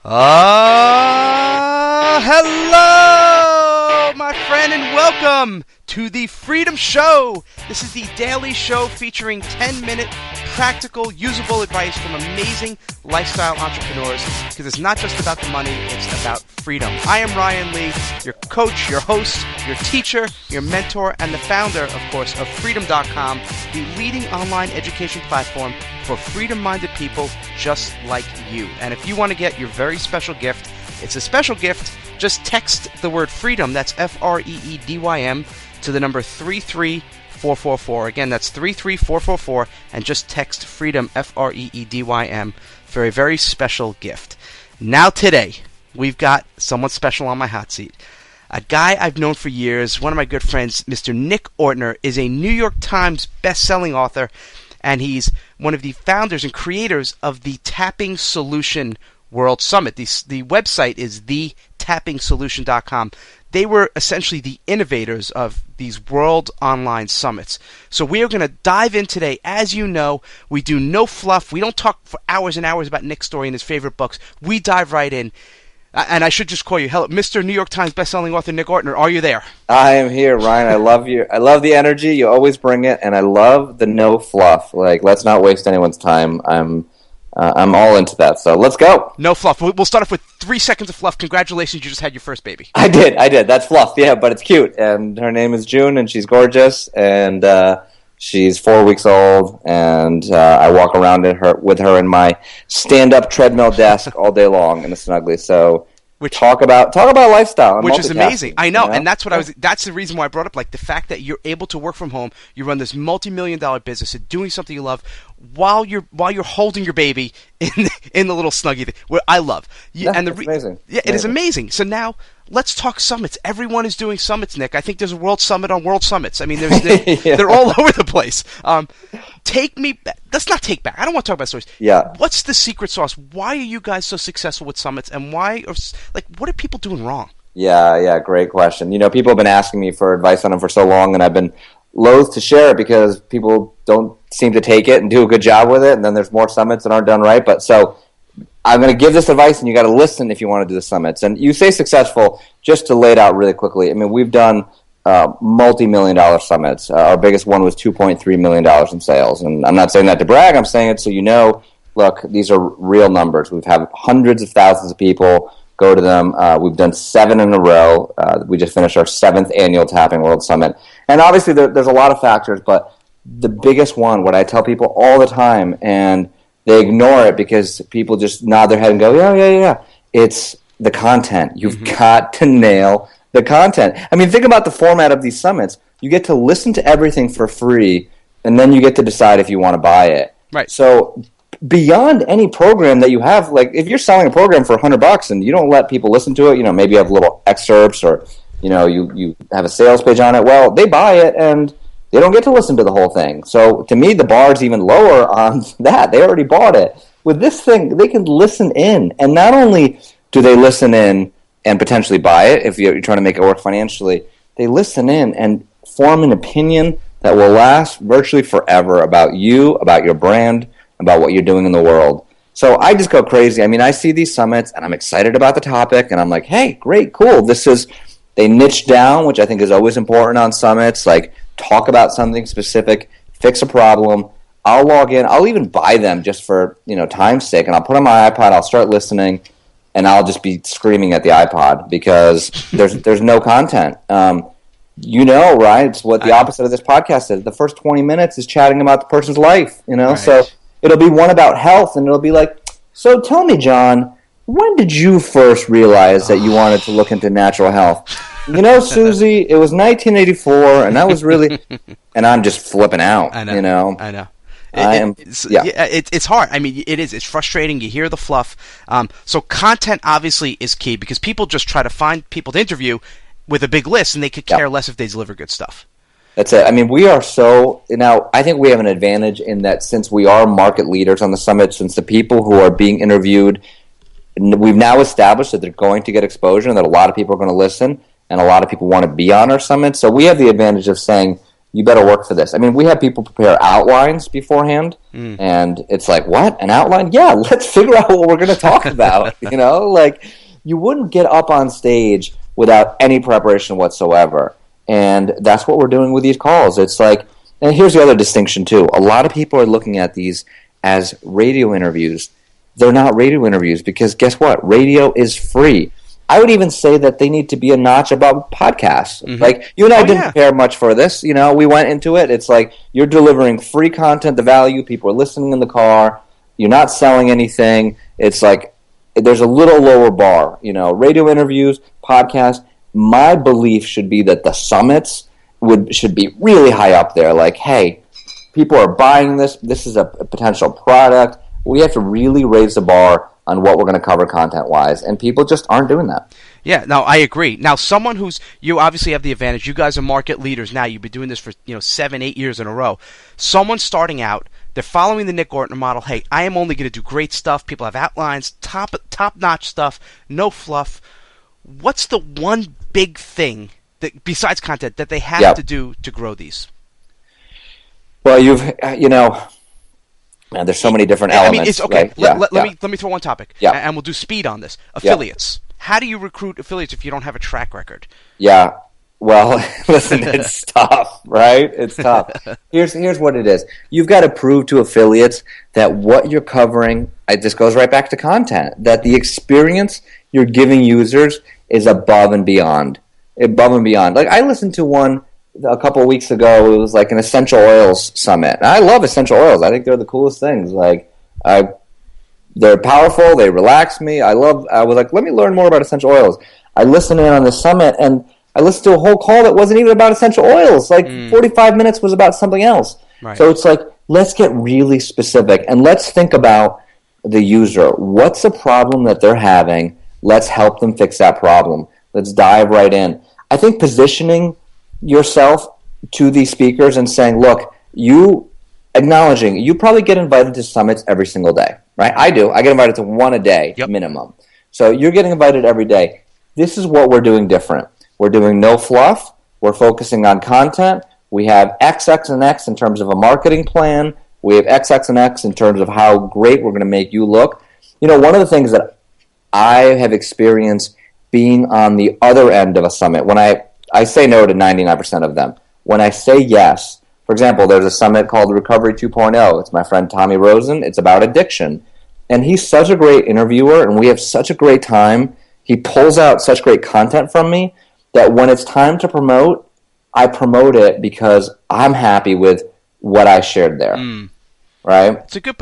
Hello, my friend, and welcome to the Freedom Show. This is the daily show featuring 10-minute practical, usable advice from amazing lifestyle entrepreneurs, because it's not just about the money, it's about freedom. I am Ryan Lee, your coach, your host, your teacher, your mentor, and the founder, of course, of Freedom.com, the leading online education platform for freedom-minded people just like you. And if you want to get your very special gift, it's a special gift. Just text the word freedom, that's FREEDYM, to the number 33444. Again, that's 33444, and just text freedom, FREEDYM, for a very special gift. Now today, we've got someone special on my hot seat. A guy I've known for years, one of my good friends, Mr. Nick Ortner, is a New York Times best-selling author, and he's one of the founders and creators of the Tapping Solution World Summit. The website is thetappingsolution.com. They were essentially the innovators of these world online summits. So we are going to dive in today. As you know, we do no fluff. We don't talk for hours and hours about Nick's story and his favorite books. We dive right in. And I should just call you, hello, Mr. New York Times bestselling author Nick Ortner. Are you there? I am here, Ryan. I love you. I love the energy. You always bring it, and I love the no fluff. Like, let's not waste anyone's time. I'm all into that. So let's go. No fluff. We'll start off with 3 seconds of fluff. Congratulations, you just had your first baby. I did. That's fluff. Yeah, but it's cute. And her name is June, and she's gorgeous. And she's 4 weeks old, and I walk around with her in my stand-up treadmill desk all day long in the Snuggly. So talk about lifestyle, which is amazing. I know, and that's what that's the reason why I brought up, like, the fact that you're able to work from home. You run this multi-million-dollar business and doing something you love while you're holding your baby in the little Snuggie thing, where I love. And amazing. Yeah, it is amazing. So now let's talk summits. Everyone is doing summits, Nick. I think there's a World Summit on World Summits. I mean, they're all over the place. Take me back. Let's not take back. I don't want to talk about stories. Yeah. What's the secret sauce? Why are you guys so successful with summits, and what are people doing wrong? Yeah, great question. You know, people have been asking me for advice on them for so long, and I've been loath to share it because people don't seem to take it and do a good job with it, and then there's more summits that aren't done right. But so I'm going to give this advice, and you got to listen if you want to do the summits. And you say successful, just to lay it out really quickly. I mean, we've done multi-million-dollar summits. Our biggest one was $2.3 million in sales. And I'm not saying that to brag. I'm saying it so you know, look, these are real numbers. We've had hundreds of thousands of people go to them. We've done 7 in a row. We just finished our 7th annual Tapping World Summit. And obviously there's a lot of factors, but the biggest one, what I tell people all the time, and they ignore it because people just nod their head and go, yeah. It's the content. You've got to nail the content. I mean, think about the format of these summits. You get to listen to everything for free, and then you get to decide if you want to buy it. Right. So beyond any program that you have, like if you're selling a program for $100 and you don't let people listen to it, you know, maybe you have little excerpts or, you know, you have a sales page on it, well, they buy it and they don't get to listen to the whole thing. So to me, the bar's even lower on that. They already bought it. With this thing, they can listen in. And not only do they listen in and potentially buy it, if you're trying to make it work financially, they listen in and form an opinion that will last virtually forever about you, about your brand, about what you're doing in the world. So I just go crazy. I mean, I see these summits, and I'm excited about the topic, and I'm like, hey, great, cool. They niche down, which I think is always important on summits, like talk about something specific, fix a problem. I'll log in. I'll even buy them just for, you know, time's sake, and I'll put on my iPod, I'll start listening, and I'll just be screaming at the iPod because there's no content. You know, right? It's what the opposite of this podcast is. The first 20 minutes is chatting about the person's life, you know? Right. So it'll be one about health, and it'll be like, so tell me, John, when did you first realize that you wanted to look into natural health? You know, Susie, it was 1984, and that was really... And I'm just flipping out, I know, you know? I know. It's hard. I mean, it is. It's frustrating. You hear the fluff. So content obviously is key because people just try to find people to interview with a big list, and they could care less if they deliver good stuff. That's it. I mean, we are now I think we have an advantage in that since we are market leaders on the summit, since the people who are being interviewed, we've now established that they're going to get exposure and that a lot of people are going to listen and a lot of people want to be on our summit. So we have the advantage of saying, you better work for this. I mean, we have people prepare outlines beforehand, and it's like, what? An outline? Yeah, let's figure out what we're going to talk about. Like, you wouldn't get up on stage without any preparation whatsoever. And that's what we're doing with these calls. It's like, and here's the other distinction too. A lot of people are looking at these as radio interviews. They're not radio interviews because guess what? Radio is free. I would even say that they need to be a notch above podcasts. Like, you and I didn't prepare much for this. We went into it. It's like you're delivering free content, the value. People are listening in the car. You're not selling anything. It's like there's a little lower bar. Radio interviews, podcasts. My belief should be that the summits should be really high up there. Like, hey, people are buying this. This is a potential product. We have to really raise the bar on what we're going to cover content-wise, and people just aren't doing that. Yeah, no, I agree. Now, someone you obviously have the advantage. You guys are market leaders now. You've been doing this for 7-8 years in a row. Someone starting out, they're following the Nick Ortner model. Hey, I am only going to do great stuff. People have outlines, top-notch stuff, no fluff. What's the one big thing that, besides content, that they have to do to grow these? Well, man, there's so many different elements. I mean, it's okay. Right? Let me throw one topic, Yeah. and we'll do speed on this. Affiliates. How do you recruit affiliates if you don't have a track record? Yeah. Well, listen, it's tough, right? It's tough. Here's what it is. You've got to prove to affiliates that what you're covering, this goes right back to content, that the experience you're giving users is above and beyond. Above and beyond. Like, I listened to one a couple of weeks ago. It was like an essential oils summit. And I love essential oils. I think they're the coolest things. Like, they're powerful. They relax me. I was like, let me learn more about essential oils. I listened in on the summit, and I listened to a whole call that wasn't even about essential oils. Like, 45 minutes was about something else. Right. So it's like, let's get really specific, and let's think about the user. What's the problem that they're having? Let's help them fix that problem. Let's dive right in. I think positioning yourself to these speakers and saying, look, you probably get invited to summits every single day, right? I do. I get invited to one a day minimum. So you're getting invited every day. This is what we're doing different. We're doing no fluff. We're focusing on content. We have X, X, and X in terms of a marketing plan. We have X, X, and X in terms of how great we're going to make you look. One of the things that I have experienced being on the other end of a summit, when I say no to 99% of them. When I say yes, for example, there's a summit called Recovery 2.0. It's my friend Tommy Rosen. It's about addiction. And he's such a great interviewer, and we have such a great time. He pulls out such great content from me that when it's time to promote, I promote it because I'm happy with what I shared there. Right?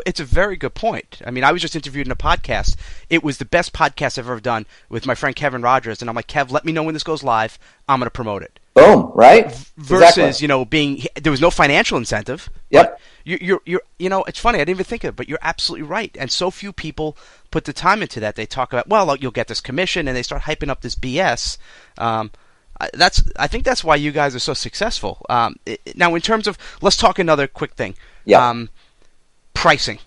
It's a very good point. I mean, I was just interviewed in a podcast. It was the best podcast I've ever done with my friend Kevin Rogers, and I'm like, Kev, let me know when this goes live. I'm going to promote it. Boom, right? Versus, exactly. There was no financial incentive. Yep. You're it's funny. I didn't even think of it, but you're absolutely right. And so few people put the time into that. They talk about, well, you'll get this commission, and they start hyping up this BS. I think that's why you guys are so successful. Now, in terms of, let's talk another quick thing. Yeah. Pricing.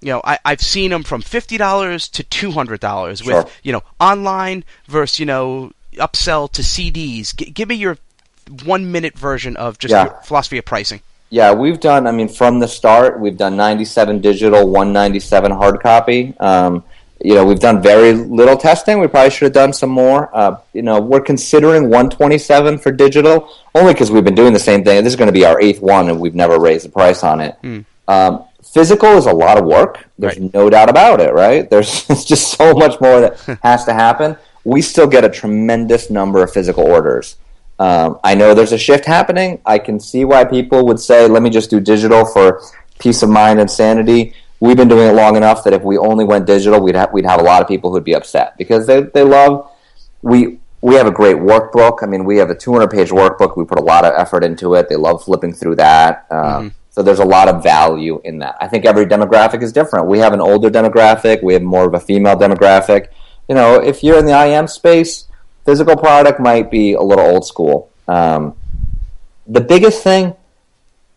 I've seen them from $50 to $200 with, online versus, upsell to CDs. Give me your 1-minute version of just your philosophy of pricing. Yeah, we've done, from the start, we've done 97 digital, 197 hard copy. We've done very little testing. We probably should have done some more. We're considering 127 for digital, only because we've been doing the same thing. This is going to be our 8th one, and we've never raised the price on it. Physical is a lot of work. There's no doubt about it, right? There's just so much more that has to happen. We still get a tremendous number of physical orders. I know there's a shift happening. I can see why people would say, let me just do digital for peace of mind and sanity. We've been doing it long enough that if we only went digital, we'd have a lot of people who'd be upset because they love. We have a great workbook. We have a 200-page workbook. We put a lot of effort into it. They love flipping through that. So there's a lot of value in that. I think every demographic is different. We have an older demographic. We have more of a female demographic. If you're in the IM space, physical product might be a little old school. The biggest thing,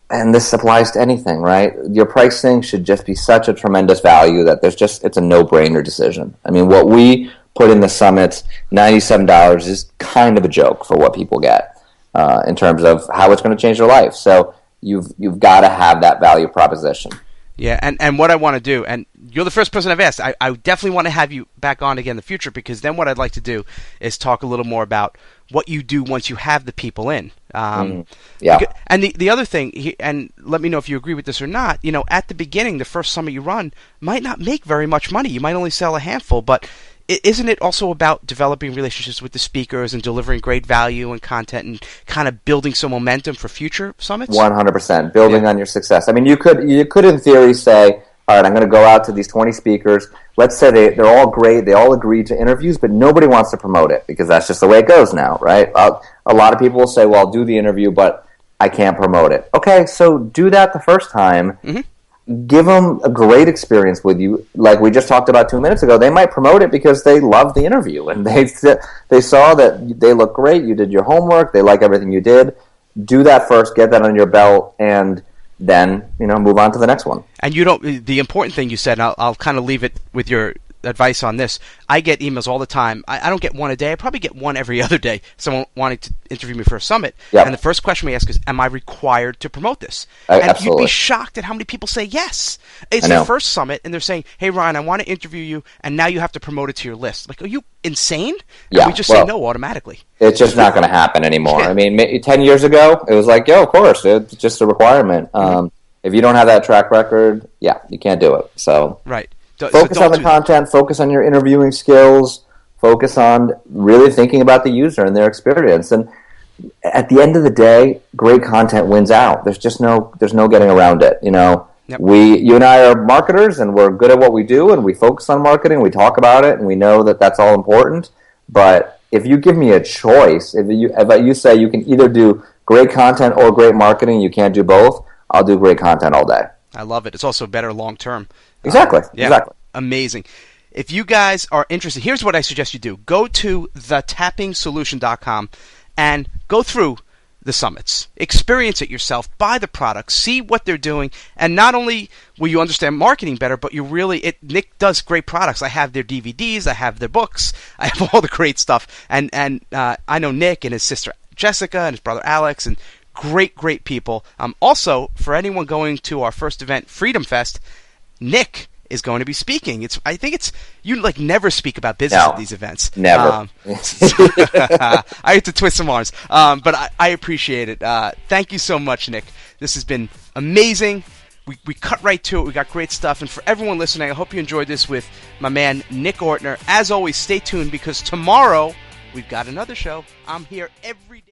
and this applies to anything, right? Your pricing should just be such a tremendous value that it's a no-brainer decision. What we put in the summits, $97 is kind of a joke for what people get. in terms of how it's going to change their life. So you've got to have that value proposition. Yeah, and what I want to do, and you're the first person I've asked, I definitely want to have you back on again in the future, because then what I'd like to do is talk a little more about what you do once you have the people in. Yeah. And the other thing, and let me know if you agree with this or not, at the beginning, the first summit you run might not make very much money. You might only sell a handful, but isn't it also about developing relationships with the speakers and delivering great value and content and kind of building some momentum for future summits? 100%. Building on your success. I mean, you could in theory say, all right, I'm going to go out to these 20 speakers. Let's say they're all great. They all agreed to interviews, but nobody wants to promote it because that's just the way it goes now, right? A lot of people will say, well, I'll do the interview, but I can't promote it. Okay, so do that the first time. Mm-hmm. Give them a great experience with you. Like we just talked about 2 minutes ago, they might promote it because they love the interview and they saw that they look great, you did your homework, they like everything you did. Do that first, get that on your belt, and then move on to the next one. And the important thing you said, and I'll kind of leave it with your advice on this. I get emails all the time. I don't get one a day. I probably get one every other day. Someone wanting to interview me for a summit. Yep. And the first question we ask is, am I required to promote this? And absolutely. You'd be shocked at how many people say yes. It's their first summit, and they're saying, hey, Ryan, I want to interview you, and now you have to promote it to your list. Like, are you insane? Yeah. And we just say no automatically. It's just not going to happen anymore. Yeah. I mean, 10 years ago, it was like, of course. It's just a requirement. If you don't have that track record, you can't do it. So right. Focus on the content, focus on your interviewing skills, focus on really thinking about the user and their experience. And at the end of the day, great content wins out. There's no getting around it. Yep. You and I are marketers, and we're good at what we do, and we focus on marketing, we talk about it, and we know that that's all important. But if you give me a choice, if you say you can either do great content or great marketing, you can't do both, I'll do great content all day. I love it. It's also better long term. Exactly. Exactly. Amazing. If you guys are interested, here's what I suggest you do. Go to thetappingsolution.com and go through the summits. Experience it yourself. Buy the products. See what they're doing. And not only will you understand marketing better, but Nick does great products. I have their DVDs. I have their books. I have all the great stuff. And I know Nick and his sister Jessica and his brother Alex, and great people. Also, for anyone going to our first event, Freedom Fest, Nick is going to be speaking. I think you never speak about business at these events. Never. I have to twist some arms, but I appreciate it. Thank you so much, Nick. This has been amazing. We cut right to it. We got great stuff. And for everyone listening, I hope you enjoyed this with my man Nick Ortner. As always, stay tuned, because tomorrow we've got another show. I'm here every day.